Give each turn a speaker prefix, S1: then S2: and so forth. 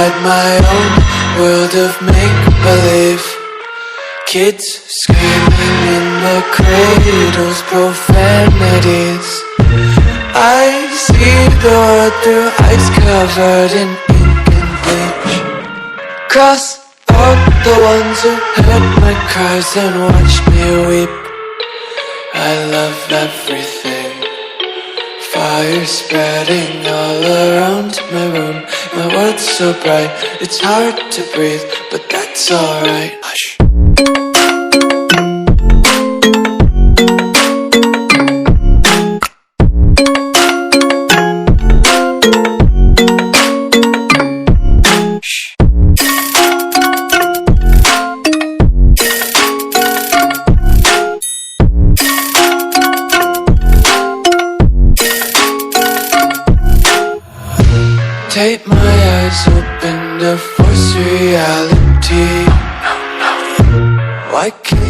S1: inside my own world of make-believe. Kids screaming in the cradles, profanities. I see the world through eyes covered in ink and bleach. Cross out the ones who heard my cries and watched me weep. I love everything. Fire spreading all around my room. My world's so bright, it's hard to breathe, but that's alright. Hush. Take my eyes open to force reality. Why can't